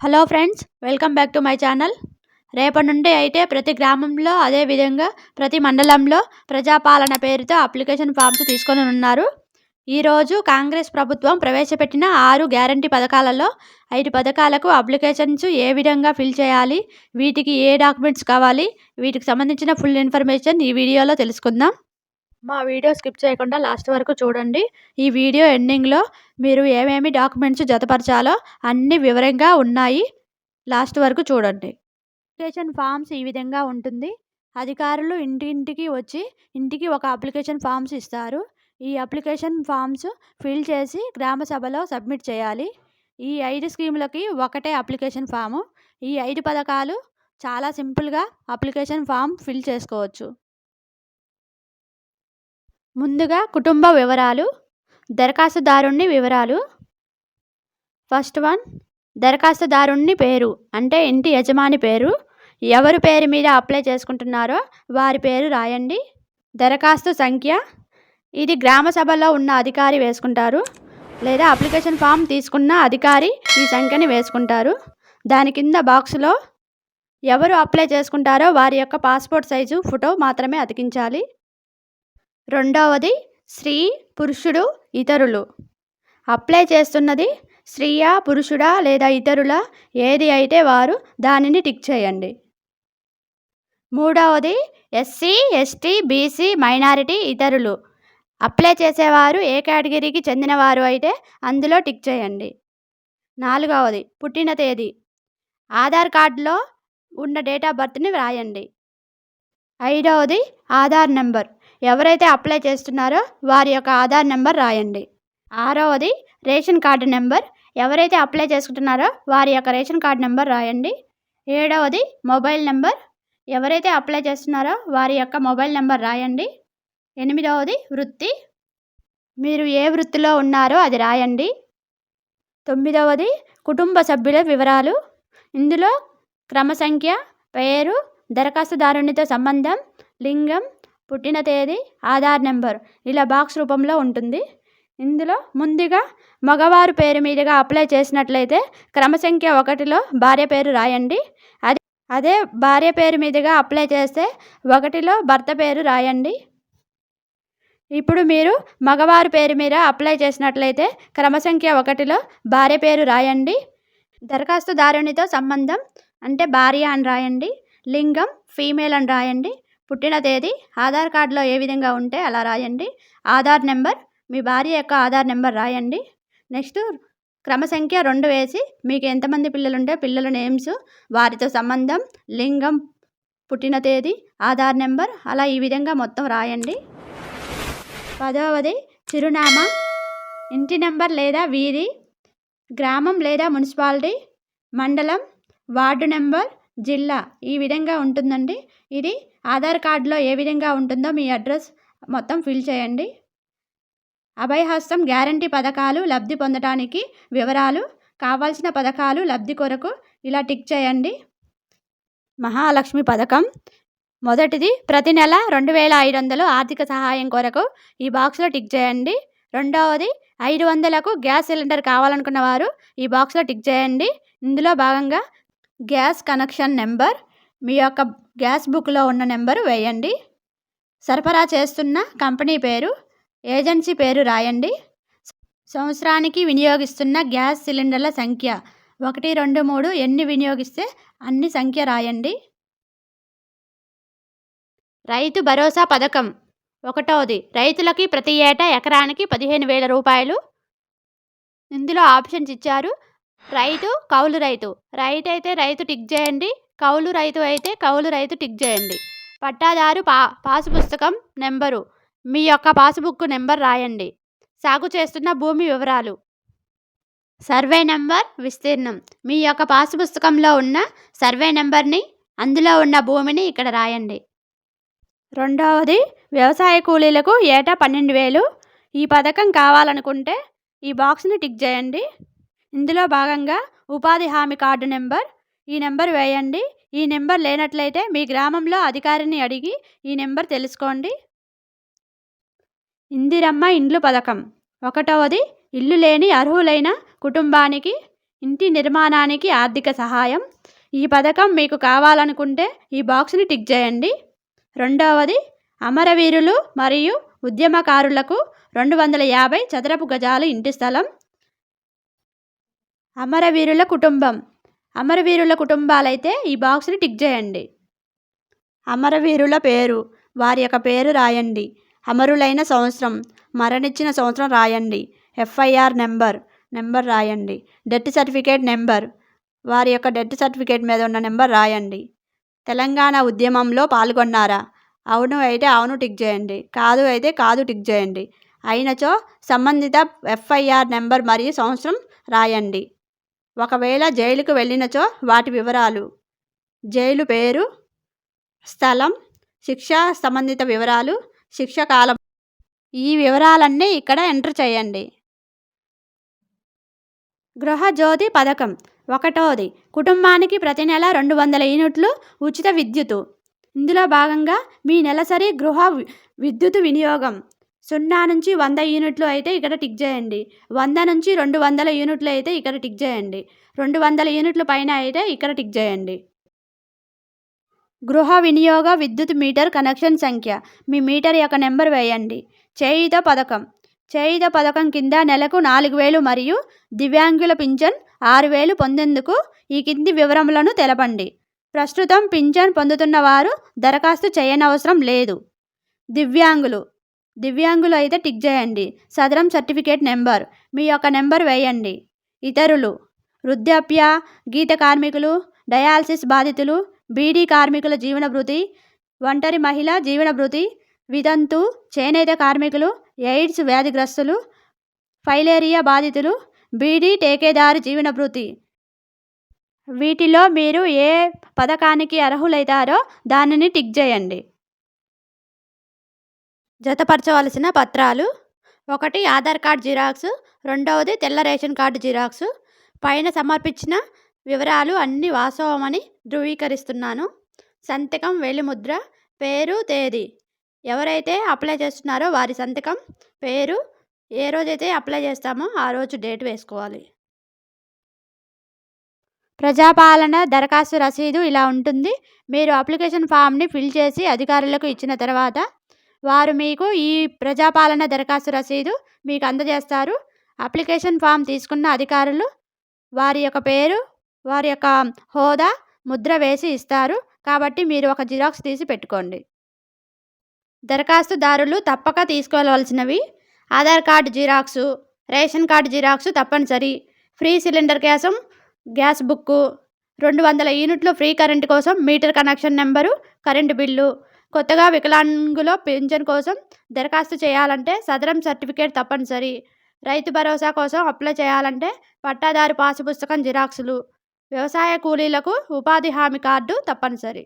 Hello friends, welcome back to my channel. రేపటి నుండి అయితే ప్రతి గ్రామంలో అదేవిధంగా ప్రతి మండలంలో ప్రజాపాలన పేరుతో అప్లికేషన్ ఫామ్స్ తీసుకొని ఉన్నారు. ఈరోజు కాంగ్రెస్ ప్రభుత్వం ప్రవేశపెట్టిన 6 గ్యారంటీ పథకాలలో 5 పథకాలకు అప్లికేషన్స్ ఏ విధంగా ఫిల్ చేయాలి, వీటికి ఏ డాక్యుమెంట్స్ కావాలి, వీటికి సంబంధించిన ఫుల్ ఇన్ఫర్మేషన్ ఈ వీడియోలో తెలుసుకుందాం. మా వీడియో స్కిప్ చేయకుండా లాస్ట్ వరకు చూడండి. ఈ వీడియో ఎండింగ్లో మీరు ఏమేమి డాక్యుమెంట్స్ జతపరచాలో అన్ని వివరంగా ఉన్నాయి. లాస్ట్ వరకు చూడండి. అప్లికేషన్ ఫామ్స్ ఈ విధంగా ఉంటుంది. అధికారులు ఇంటింటికి వచ్చి ఇంటికి ఒక అప్లికేషన్ ఫామ్స్ ఇస్తారు. ఈ అప్లికేషన్ ఫామ్స్ ఫిల్ చేసి గ్రామ సభలో సబ్మిట్ చేయాలి. ఈ 5 స్కీములకి ఒకటే అప్లికేషన్ ఫాము. ఈ 5 పథకాలు చాలా సింపుల్గా అప్లికేషన్ ఫామ్ ఫిల్ చేసుకోవచ్చు. ముందుగా కుటుంబ వివరాలు, దరఖాస్తుదారుని వివరాలు. ఫస్ట్ వన్, దరఖాస్తుదారుని పేరు అంటే ఇంటి యజమాని పేరు. ఎవరి పేరు మీద అప్లై చేసుకుంటున్నారో వారి పేరు రాయండి. దరఖాస్తు సంఖ్య, ఇది గ్రామ సభలో ఉన్న అధికారి వేసుకుంటారు, లేదా అప్లికేషన్ ఫామ్ తీసుకున్న అధికారి ఈ సంఖ్యని వేసుకుంటారు. దాని కింద బాక్స్లో ఎవరు అప్లై చేసుకుంటారో వారి యొక్క పాస్పోర్ట్ సైజు ఫోటో మాత్రమే అతికించాలి. రెండవది, స్త్రీ, పురుషుడు, ఇతరులు. అప్లై చేస్తున్నది స్త్రీయా, పురుషుడా లేదా ఇతరుల ఏది అయితే వారు దానిని టిక్ చేయండి. మూడవది, ఎస్సీ, ఎస్టీ, బీసీ, మైనారిటీ, ఇతరులు. అప్లై చేసేవారు ఏ కేటగిరీకి చెందినవారు అయితే అందులో టిక్ చేయండి. నాలుగవది, పుట్టిన తేదీ. ఆధార్ కార్డులో ఉన్న డేట్ ఆఫ్ బర్త్ని వ్రాయండి. ఐదవది, ఆధార్ నెంబర్. ఎవరైతే అప్లై చేస్తున్నారో వారి యొక్క ఆధార్ నెంబర్ రాయండి. ఆరవది, రేషన్ కార్డు నెంబర్. ఎవరైతే అప్లై చేసుకుంటున్నారో వారి యొక్క రేషన్ కార్డు నెంబర్ రాయండి. ఏడవది, మొబైల్ నెంబర్. ఎవరైతే అప్లై చేస్తున్నారో వారి యొక్క మొబైల్ నెంబర్ రాయండి. ఎనిమిదవది, వృత్తి. మీరు ఏ వృత్తిలో ఉన్నారో అది రాయండి. తొమ్మిదవది, కుటుంబ సభ్యుల వివరాలు. ఇందులో క్రమ సంఖ్య, పేరు, దరఖాస్తుదారునితో సంబంధం, లింగం, పుట్టిన తేదీ, ఆధార్ నెంబర్ ఇలా బాక్స్ రూపంలో ఉంటుంది. ఇందులో ముందుగా మగవారు పేరు మీదుగా అప్లై చేసినట్లయితే క్రమ సంఖ్య 1లో భార్య పేరు రాయండి. అదే భార్య పేరు మీదుగా అప్లై చేస్తే 1లో భర్త పేరు రాయండి. ఇప్పుడు మీరు మగవారి పేరు మీద అప్లై చేసినట్లయితే క్రమ సంఖ్య 1లో భార్య పేరు రాయండి. దరఖాస్తుదారునితో సంబంధం అంటే భార్య అని రాయండి. లింగం ఫీమేల్ అని రాయండి. పుట్టిన తేదీ ఆధార్ కార్డులో ఏ విధంగా ఉంటే అలా రాయండి. ఆధార్ నెంబర్ మీ భార్య యొక్క ఆధార్ నెంబర్ రాయండి. నెక్స్ట్ క్రమ సంఖ్య 2 వేసి మీకు ఎంతమంది పిల్లలు ఉంటే పిల్లల నేమ్స్, వారితో సంబంధం, లింగం, పుట్టిన తేదీ, ఆధార్ నెంబర్ అలా ఈ విధంగా మొత్తం రాయండి. 10వది, చిరునామా. ఇంటి నెంబర్ లేదా వీధి, గ్రామం లేదా మున్సిపాలిటీ, మండలం, వార్డు నెంబర్, జిల్లా ఈ విధంగా ఉంటుందండి. ఇది ఆధార్ కార్డులో ఏ విధంగా ఉంటుందో మీ అడ్రస్ మొత్తం ఫిల్ చేయండి. అభయహస్తం గ్యారంటీ పథకాలు లబ్ధి పొందడానికి వివరాలు, కావాల్సిన పథకాలు లబ్ధి కొరకు ఇలా టిక్ చేయండి. మహాలక్ష్మి పథకం మొదటిది, ప్రతి నెల 2500 ఆర్థిక సహాయం కొరకు ఈ బాక్స్లో టిక్ చేయండి. రెండవది, 500కు గ్యాస్ సిలిండర్ కావాలనుకున్న వారు ఈ బాక్స్లో టిక్ చేయండి. ఇందులో భాగంగా గ్యాస్ కనెక్షన్ నెంబర్, మీ యొక్క గ్యాస్ బుక్లో ఉన్న నెంబరు వేయండి. సరఫరా చేస్తున్న కంపెనీ పేరు, ఏజెన్సీ పేరు రాయండి. సంవత్సరానికి వినియోగిస్తున్న గ్యాస్ సిలిండర్ల సంఖ్య 1, 2, 3 ఎన్ని వినియోగిస్తే అన్ని సంఖ్య రాయండి. రైతు భరోసా పథకం. 1వది, రైతులకి ప్రతి ఏటా ఎకరానికి 15,000 రూపాయలు. ఇందులో ఆప్షన్స్ ఇచ్చారు. రైతు, కౌలు రైతు. రైతు అయితే రైతు టిక్ చేయండి. కౌలు రైతు అయితే కౌలు రైతు టిక్ చేయండి. పట్టాదారు పాసు పుస్తకం నెంబరు, మీ యొక్క పాస్బుక్ నెంబర్ రాయండి. సాగు చేస్తున్న భూమి వివరాలు, సర్వే నెంబర్, విస్తీర్ణం. మీ యొక్క పాసు పుస్తకంలో ఉన్న సర్వే నెంబర్ని, అందులో ఉన్న భూమిని ఇక్కడ రాయండి. రెండవది, వ్యవసాయ కూలీలకు ఏటా 12,000. ఈ పథకం కావాలనుకుంటే ఈ బాక్స్ని టిక్ చేయండి. ఇందులో భాగంగా ఉపాధి హామీ కార్డు నెంబర్, ఈ నెంబర్ వేయండి. ఈ నెంబర్ లేనట్లయితే మీ గ్రామంలో అధికారిని అడిగి ఈ నెంబర్ తెలుసుకోండి. ఇందిరమ్మ ఇండ్లు పథకం. 1వది, ఇల్లు లేని అర్హులైన కుటుంబానికి ఇంటి నిర్మాణానికి ఆర్థిక సహాయం. ఈ పథకం మీకు కావాలనుకుంటే ఈ బాక్స్ని టిక్ చేయండి. రెండవది, అమరవీరులు మరియు ఉద్యమకారులకు 250 చదరపు గజాలు ఇంటి స్థలం. అమరవీరుల కుటుంబం. అమరవీరుల కుటుంబాలైతే ఈ బాక్స్ని టిక్ చేయండి. అమరవీరుల పేరు, వారి యొక్క పేరు రాయండి. అమరులైన సంవత్సరం, మరణించిన సంవత్సరం రాయండి. FIR నెంబర్ రాయండి. డెత్ సర్టిఫికేట్ నెంబర్, వారి యొక్క డెత్ సర్టిఫికేట్ మీద ఉన్న నెంబర్ రాయండి. తెలంగాణ ఉద్యమంలో పాల్గొన్నారా? అవును అయితే అవును టిక్ చేయండి. కాదు అయితే కాదు టిక్ చేయండి. అయినచో సంబంధిత FIR నెంబర్ మరియు సంవత్సరం రాయండి. ఒకవేళ జైలుకు వెళ్ళినచో వాటి వివరాలు, జైలు పేరు, స్థలం, శిక్ష సంబంధిత వివరాలు, శిక్ష కాలం, ఈ వివరాలన్నీ ఇక్కడ ఎంటర్ చేయండి. గృహజ్యోతి పథకం. ఒకటోది, కుటుంబానికి ప్రతి నెల 200 యూనిట్లు ఉచిత విద్యుత్. ఇందులో భాగంగా మీ నెలసరి గృహ విద్యుత్ వినియోగం 0 నుంచి 100 యూనిట్లు అయితే ఇక్కడ టిక్ చేయండి. 100 నుంచి 200 యూనిట్లు అయితే ఇక్కడ టిక్ చేయండి. 200 యూనిట్ల పైన అయితే ఇక్కడ టిక్ చేయండి. గృహ వినియోగ విద్యుత్ మీటర్ కనెక్షన్ సంఖ్య, మీ మీటర్ యొక్క నెంబర్ వేయండి. చేయూత పథకం. చేయూత పథకం కింద నెలకు 4000 మరియు దివ్యాంగుల పింఛన్ 6000 పొందేందుకు ఈ కింది వివరములను తెలపండి. ప్రస్తుతం పింఛన్ పొందుతున్న వారు దరఖాస్తు చేయనవసరం లేదు. దివ్యాంగులు అయితే టిక్ చేయండి. సదరం సర్టిఫికేట్ నెంబర్, మీ యొక్క నెంబర్ వేయండి. ఇతరులు, వృద్ధాప్య, గీత కార్మికులు, డయాలసిస్ బాధితులు, బీడీ కార్మికుల జీవన భృతి, ఒంటరి మహిళ జీవన భృతి, వితంతు, చేనేత కార్మికులు, ఎయిడ్స్ వ్యాధిగ్రస్తులు, ఫైలేరియా బాధితులు, బీడీ టేకేదారు జీవన భృతి. వీటిలో మీరు ఏ పథకానికి అర్హులైతారో దానిని టిక్ చేయండి. జతపరచవలసిన పత్రాలు: 1 ఆధార్ కార్డ్ జిరాక్స్, 2వది తెల్ల రేషన్ కార్డు జిరాక్స్. పైన సమర్పించిన వివరాలు అన్నీ వాస్తవమని ధృవీకరిస్తున్నాను. సంతకం, వేలిముద్ర, పేరు, తేదీ. ఎవరైతే అప్లై చేస్తున్నారో వారి సంతకం, పేరు, ఏ రోజైతే అప్లై చేస్తామో ఆ రోజు డేట్ వేసుకోవాలి. ప్రజాపాలన దరఖాస్తు రసీదు ఇలా ఉంటుంది. మీరు అప్లికేషన్ ఫామ్ని ఫిల్ చేసి అధికారులకు ఇచ్చిన తర్వాత వారు మీకు ఈ ప్రజాపాలన దరఖాస్తు రసీదు మీకు అందజేస్తారు. అప్లికేషన్ ఫామ్ తీసుకున్న అధికారులు వారి యొక్క పేరు, వారి యొక్క హోదా, ముద్ర వేసి ఇస్తారు. కాబట్టి మీరు ఒక జిరాక్స్ తీసి పెట్టుకోండి. దరఖాస్తుదారులు తప్పక తీసుకోవాల్సినవి: Aadhaar card xerox, ration card xerox తప్పనిసరి, ఫ్రీ సిలిండర్ గ్యాస్ బుక్కు, 200 యూనిట్లు ఫ్రీ కరెంటు కోసం meter connection number, current bill. కొత్తగా వికలాంగుల పింఛన్ కోసం దరఖాస్తు చేయాలంటే సదరం సర్టిఫికేట్ తప్పనిసరి. రైతు భరోసా కోసం అప్లై చేయాలంటే పట్టాదారు పాసు పుస్తకం జిరాక్సులు. వ్యవసాయ కూలీలకు ఉపాధి హామీ కార్డు తప్పనిసరి.